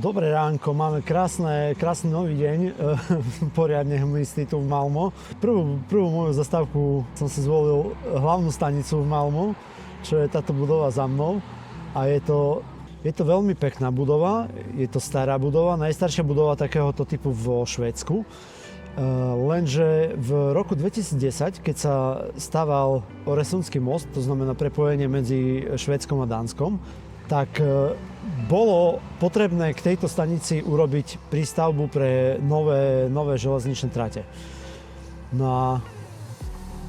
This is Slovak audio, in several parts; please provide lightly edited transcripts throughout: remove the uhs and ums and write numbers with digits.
Dobré ránko, máme krásny nový deň, poriadne hmlistý tu v Malmo. Prvú moju zastávku som si zvolil hlavnú stanicu v Malmo, čo je táto budova za mnou. A je to veľmi pekná budova, je to stará budova, najstaršia budova takéhoto typu vo Švédsku. Lenže v roku 2010, keď sa staval Øresundský most, to znamená prepojenie medzi Švédskom a Dánskom, tak bolo potrebné k tejto stanici urobiť prístavbu pre nové železničné trate. No a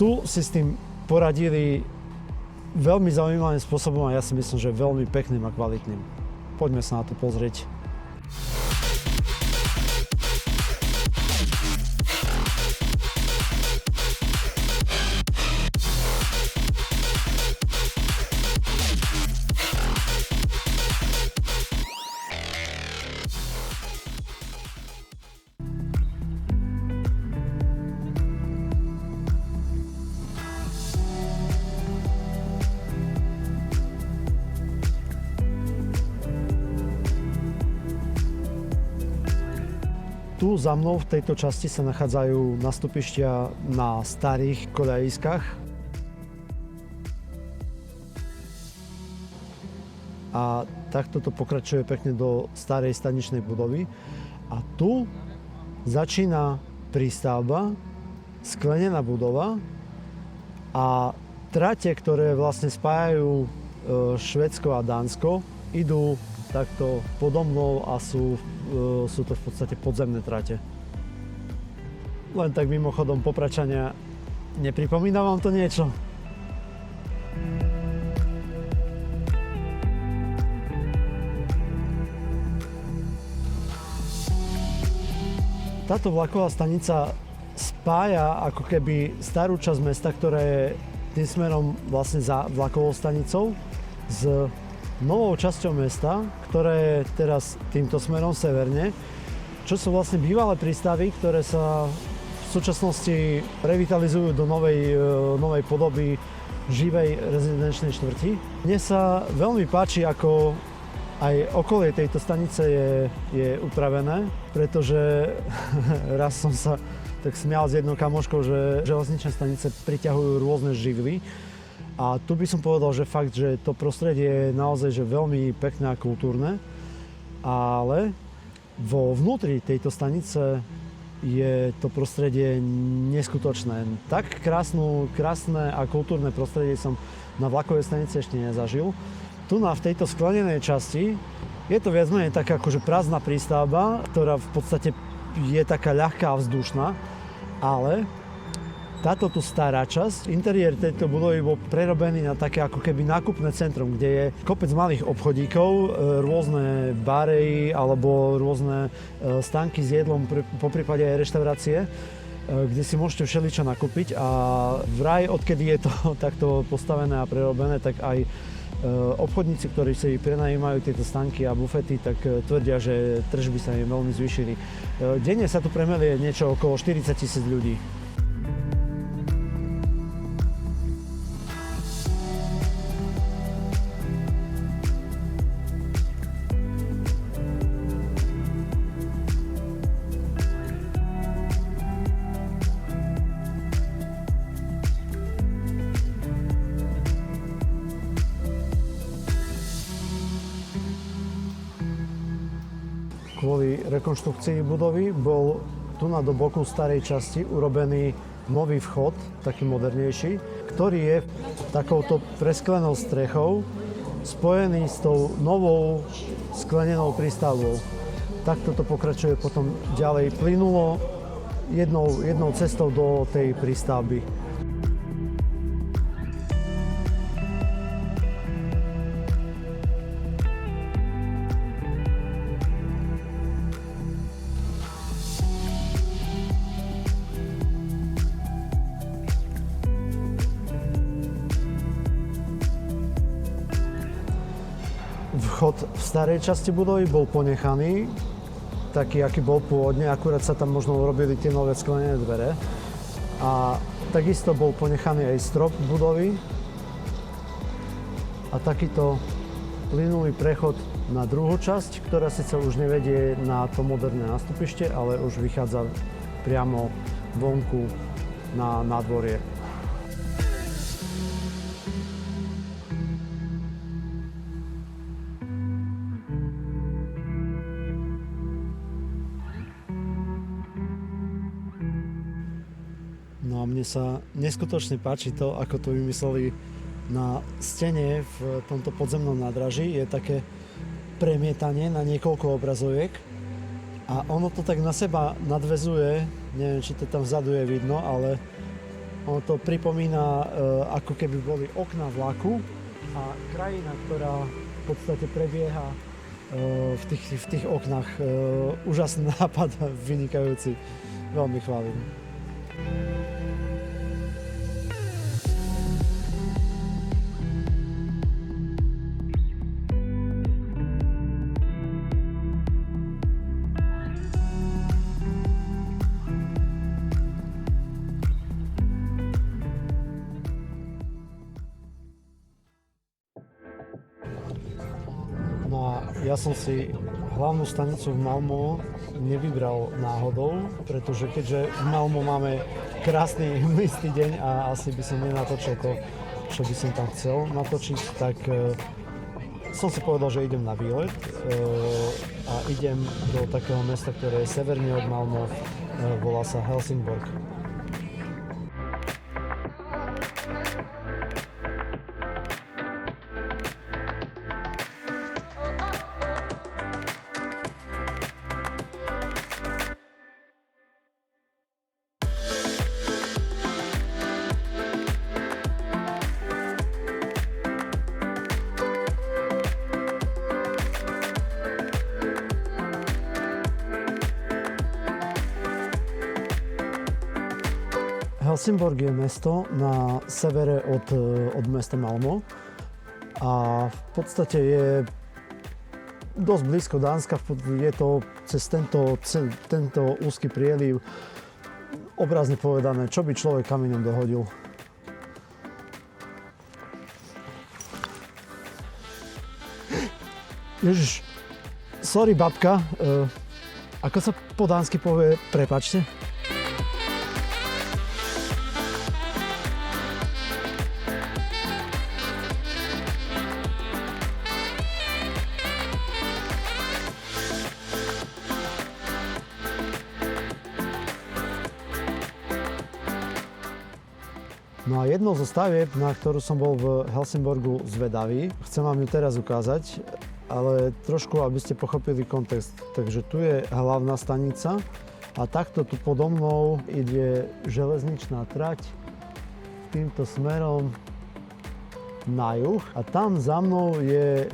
tu si s tým poradili veľmi zaujímavým spôsobom a ja si myslím, že veľmi pekným a kvalitným. Poďme sa na to pozrieť. Tu za mnou v tejto časti sa nachádzajú nastupištia na starých koľajiskách. A takto to pokračuje pekne do starej staničnej budovy. A tu začína prístavba, sklenená budova a trate, ktoré vlastne spájajú Švédsko a Dánsko, idú takto podo mnou a sú to v podstate podzemné trate. Len tak mimochodom Popračania, nepripomína vám to niečo? Táto vlaková stanica spája ako keby starú časť mesta, ktoré je tým smerom vlastne za vlakovou stanicou, s novou časťou mesta, ktoré je teraz týmto smerom severne, čo sú vlastne bývalé prístavy, ktoré sa v súčasnosti revitalizujú do novej podoby živej rezidenčnej štvrti. Mne sa veľmi páči, ako aj okolie tejto stanice je upravené, pretože raz som sa tak smial s jednou kamoškou, že železničné stanice priťahujú rôzne živly. A tu by som povedal, že fakt, že to prostredie je naozaj že veľmi pekné a kultúrne, ale vo vnútri tejto stanice je to prostredie neskutočné. Tak krásne a kultúrne prostredie som na vlakovej stanici ešte nezažil. Tu v tejto sklenenej časti je to viac menej taká akože prázdna prístavba, ktorá v podstate je taká ľahká a vzdušná, ale táto tu stará časť, interiér tejto budovy bol prerobený na také ako keby nákupné centrum, kde je kopec malých obchodíkov, rôzne bary alebo rôzne stánky s jedlom, poprípade aj reštaurácie, kde si môžete všeličo nakúpiť a vraj, odkedy je to takto postavené a prerobené, tak aj obchodníci, ktorí si prenajímajú tieto stánky a bufety, tak tvrdia, že tržby sa im veľmi zvýšili. Denne sa tu premelie niečo okolo 40 000 ľudí. Kvôli rekonštrukcii budovy bol tu do boku starej časti urobený nový vchod, taký modernejší, ktorý je takouto presklenou strechou spojený s tou novou sklenenou prístavbou. Takto to pokračuje potom ďalej plynulo jednou cestou do tej prístavby. Vchod v starej časti budovy bol ponechaný, taký, aký bol pôvodne, akurát sa tam možno urobili tie nové sklenené dvere. A takisto bol ponechaný aj strop budovy a takýto plynulý prechod na druhú časť, ktorá síce už nevedie na to moderné nástupište, ale už vychádza priamo vonku na nádvorie. No a mne sa neskutočne páči to, ako to vymysleli na stene v tomto podzemnom nádraží. Je také premietanie na niekoľko obrazoviek a ono to tak na seba nadväzuje, neviem, či to tam vzadu je vidno, ale ono to pripomína, ako keby boli okná vlaku a krajina, ktorá v podstate prebieha v tých oknách. Úžasný nápad, vynikajúci, veľmi chválim. No a ja som si hlavnú stanicu v Malmö nevybral náhodou, pretože keďže v Malmö máme krásny istý deň a asi by som nenatočil to, čo by som tam chcel natočiť, tak som si povedal, že idem na výlet a idem do takého mesta, ktoré je severne od Malmö, volá sa Helsingborg. Helsingborg je mesto na severe od mesta Malmö a v podstate je dosť blízko Dánska. Je to cez tento úzky prieliv, obrazne povedané, čo by človek kamienom dohodil. Ježiš, sorry babka, ako sa po dánsky povie prepáčte? No a jednou zo stavieb, na ktorú som bol v Helsingborgu zvedavý, chcem vám ju teraz ukázať, ale trošku, aby ste pochopili kontext. Takže tu je hlavná stanica a takto tu podo mnou ide železničná trať týmto smerom na juh a tam za mnou je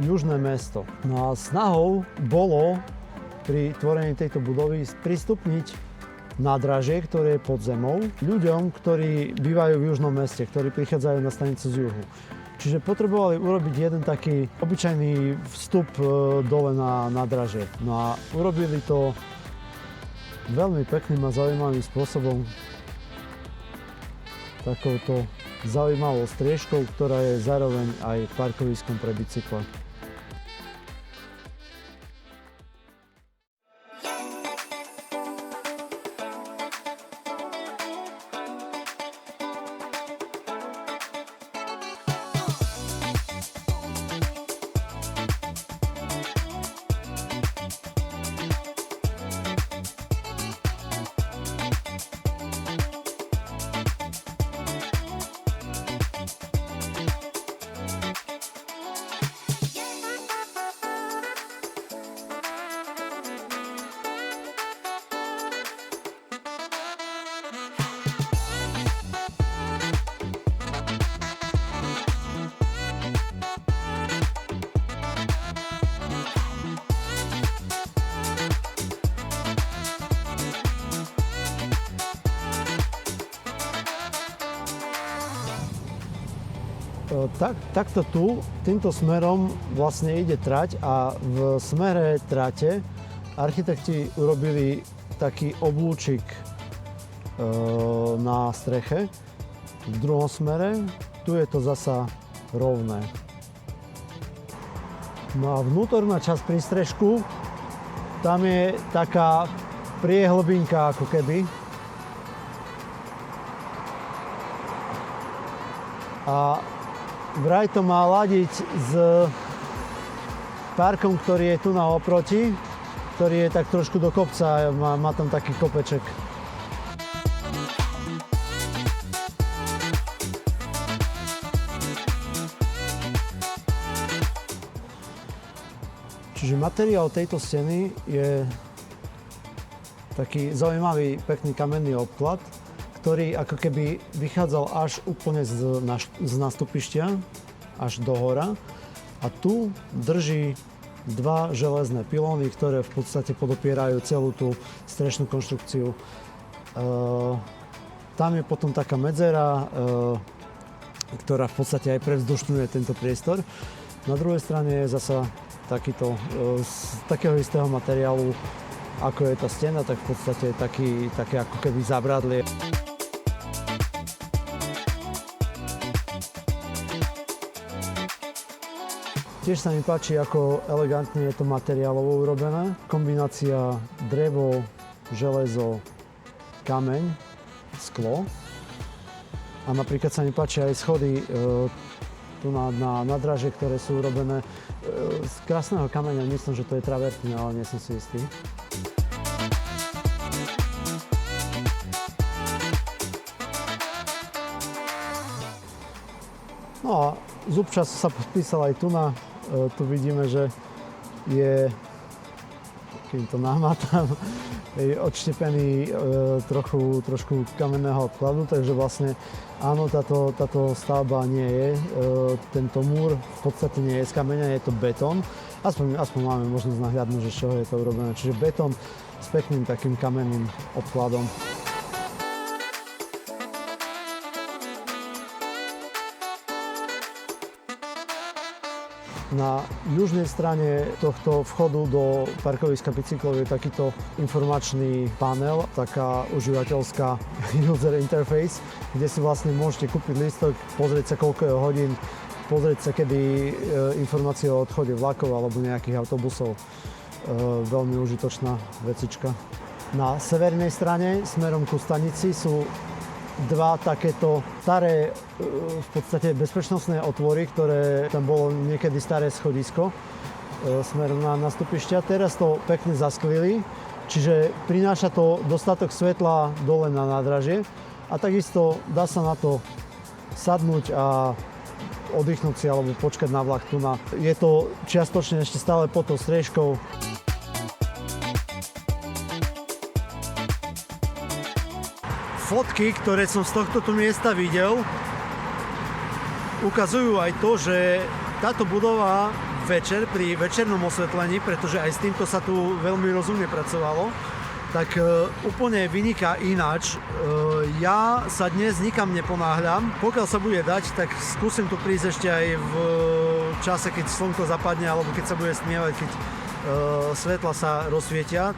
južné mesto. No a snahou bolo pri tvorení tejto budovy sprístupniť nádražie, ktoré je pod zemou, ľuďom, ktorí bývajú v južnom meste, ktorí prichádzajú na stanicu z juhu. Čiže potrebovali urobiť jeden taký obyčajný vstup dole na nádražie. No a urobili to veľmi pekným a zaujímavým spôsobom. Takouto zaujímavou striežkou, ktorá je zároveň aj parkoviskom pre bicykle. Takto tu, týmto smerom vlastne ide trať a v smere trate architekti urobili taký oblúčik na streche. V druhom smere, tu je to zasa rovné. No a vnútorná časť prístrežku, tam je taká priehlbinka ako keby. A vraj to má ladiť s parkom, ktorý je tu na oproti, ktorý je tak trošku do kopca, má tam taký kopeček. Čiže materiál tejto steny je taký zaujímavý, pekný kamenný obklad, ktorý ako keby vychádzal až úplne z nástupištia, až do hora. A tu drží dva železné pilóny, ktoré v podstate podopierajú celú tú strešnú konštrukciu. Tam je potom taká medzera, ktorá v podstate aj prevzdušňuje tento priestor. Na druhej strane je zasa takýto, z takého istého materiálu, ako je tá stena, tak v podstate také ako keby zábradlie. Tiež sa mi páči, ako elegantne je to materiálovo urobené. Kombinácia drevo, železo, kameň, sklo. A napríklad sa mi páči aj schody tu na nadráže, ktoré sú urobené z krásneho kameňa. Myslím, že to je travertín, ale nie som si istý. No a zubčas sa podpísal aj tu na. Tu vidíme, že je, kým to nahmatám, je odštepený trošku kamenného obkladu, takže vlastne áno, táto stavba nie je, tento múr v podstate nie je z kameňa, je to betón. Aspoň máme možnosť nahľadnúť, že z čoho je to urobené. Čiže betón s pekným takým kamenným obkladom. Na južnej strane tohto vchodu do parkoviska bicyklov je takýto informačný panel, taká užívateľská user interface, kde si vlastne môžete kúpiť lístok, pozrieť sa koľko je hodín, pozrieť sa kedy informácie o odchode vlakov alebo nejakých autobusov. Veľmi užitočná vecička. Na severnej strane smerom ku stanici sú dva takéto staré v podstate bezpečnostné otvory, ktoré tam bolo niekedy staré schodisko smerom na nástupišťa. Teraz to pekne zasklili, čiže prináša to dostatok svetla dole na nádražie a takisto dá sa na to sadnúť a oddychnúť si alebo počkať na vlak tu na. Je to čiastočne ešte stále pod tou striežkou. Fotky, ktoré som z tohto miesta videl, ukazujú aj to, že táto budova večer, pri večernom osvetlení, pretože aj s týmto sa tu veľmi rozumne pracovalo, tak úplne vyniká ináč. Ja sa dnes nikam neponáhľam. Pokiaľ sa bude dať, tak skúsim tu prísť ešte aj v čase, keď slnko zapadne, alebo keď sa bude stmievať, keď svetla sa rozsvietia.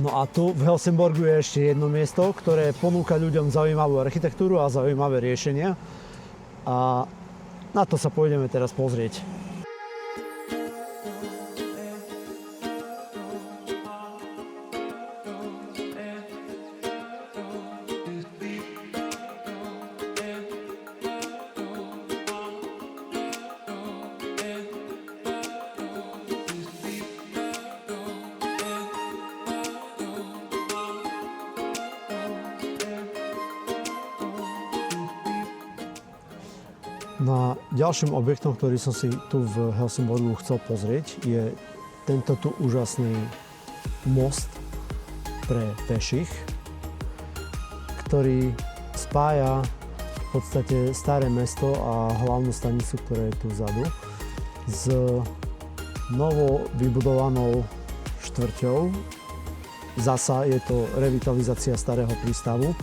No a tu v Helsingborgu je ešte jedno miesto, ktoré ponúka ľuďom zaujímavú architektúru a zaujímavé riešenia. A na to sa pôjdeme teraz pozrieť. No a ďalším objektom, ktorý som si tu v Helsingborgu chcel pozrieť, je tento tu úžasný most pre peších, ktorý spája v podstate staré mesto a hlavnú stanicu, ktorá je tu vzadu, s novo vybudovanou štvrťou. Zasa je to revitalizácia starého prístavu.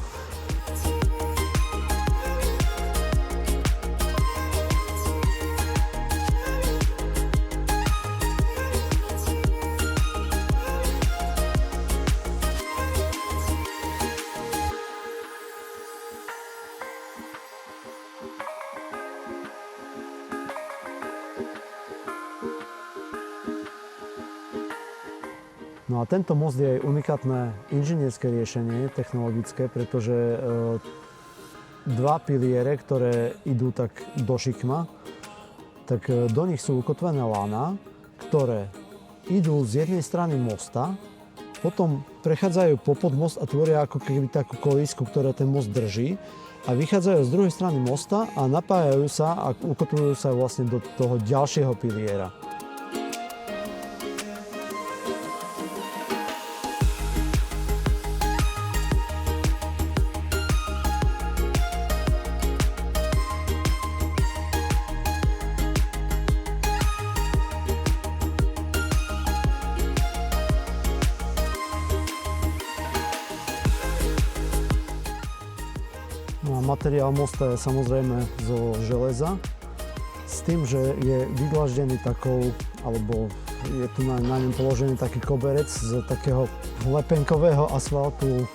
No a tento most je unikátne inžinierské riešenie, technologické, pretože dva piliere, ktoré idú tak do šikma, tak do nich sú ukotvené lána, ktoré idú z jednej strany mosta, potom prechádzajú popod most a tvoria ako keby takú kolísku, ktorá ten most drží, a vychádzajú z druhej strany mosta a napájajú sa a ukotvujú sa vlastne do toho ďalšieho piliera. No a materiál mosta je samozrejme zo železa, s tým, že je vydlaždený takou, alebo je tu na ňom položený taký koberec z takého lepenkového asfaltu.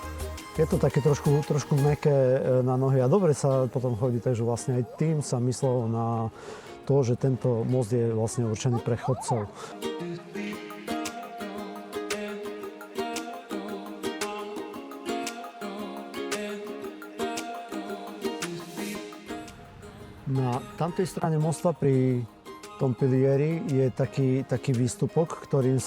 Je to také trošku mäkké na nohy a dobre sa potom chodí, takže vlastne aj tým sa myslelo na to, že tento most je vlastne určený pre chodcov. Na tamtej strane mosta pri tom pilieri je taký výstupok, ktorým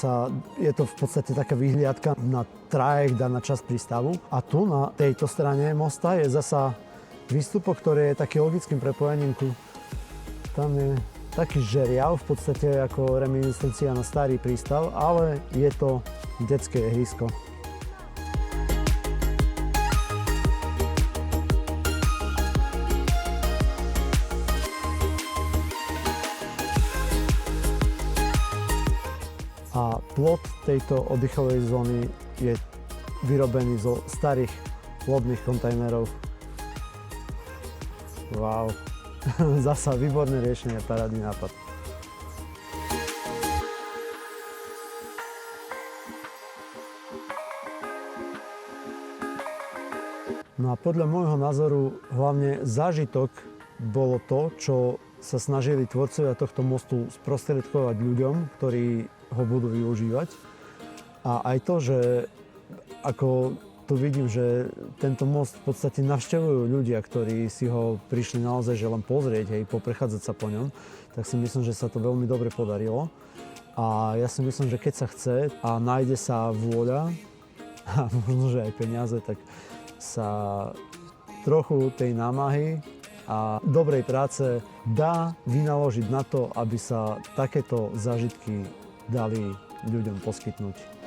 je to v podstate taká vyhliadka na trajekt a na časť prístavu. A tu na tejto strane mosta je zasa výstupok, ktorý je taký logickým prepojením. Tam je taký žeriav, v podstate ako reminiscencia na starý prístav, ale je to detské ihrisko. A plot tejto oddychovej zóny je vyrobený zo starých lodných kontajnerov. Wow, zasa výborné riešenie, parádny nápad. No a podľa môjho názoru hlavne zážitok bolo to, čo sa snažili tvorcovia tohto mostu sprostredkovať ľuďom, ktorí ho budú využívať. A aj to, že ako tu vidím, že tento most v podstate navštevujú ľudia, ktorí si ho prišli naozaj že len pozrieť, hej, poprechádzať sa po ňom, tak si myslím, že sa to veľmi dobre podarilo. A ja si myslím, že keď sa chce a nájde sa vôľa a možno, že aj peniaze, tak sa trochu tej námahy a dobrej práce dá vynaložiť na to, aby sa takéto zážitky dali ľuďom poskytnúť.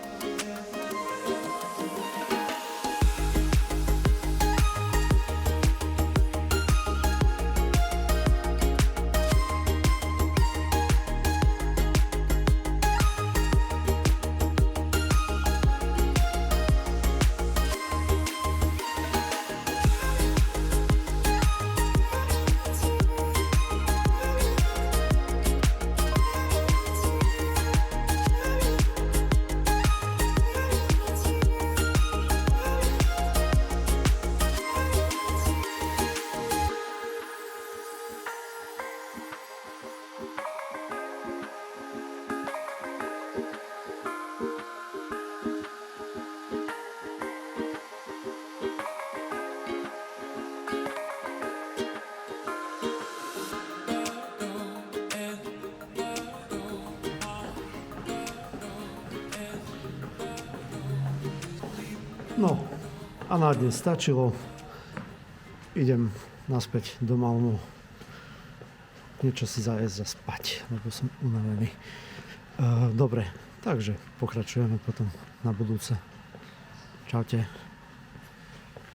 No, a na dnes stačilo. Idem naspäť do Malmö. Niečo si zajesť a spať, lebo som unavený. Dobre, takže pokračujeme potom na budúce. Čaute.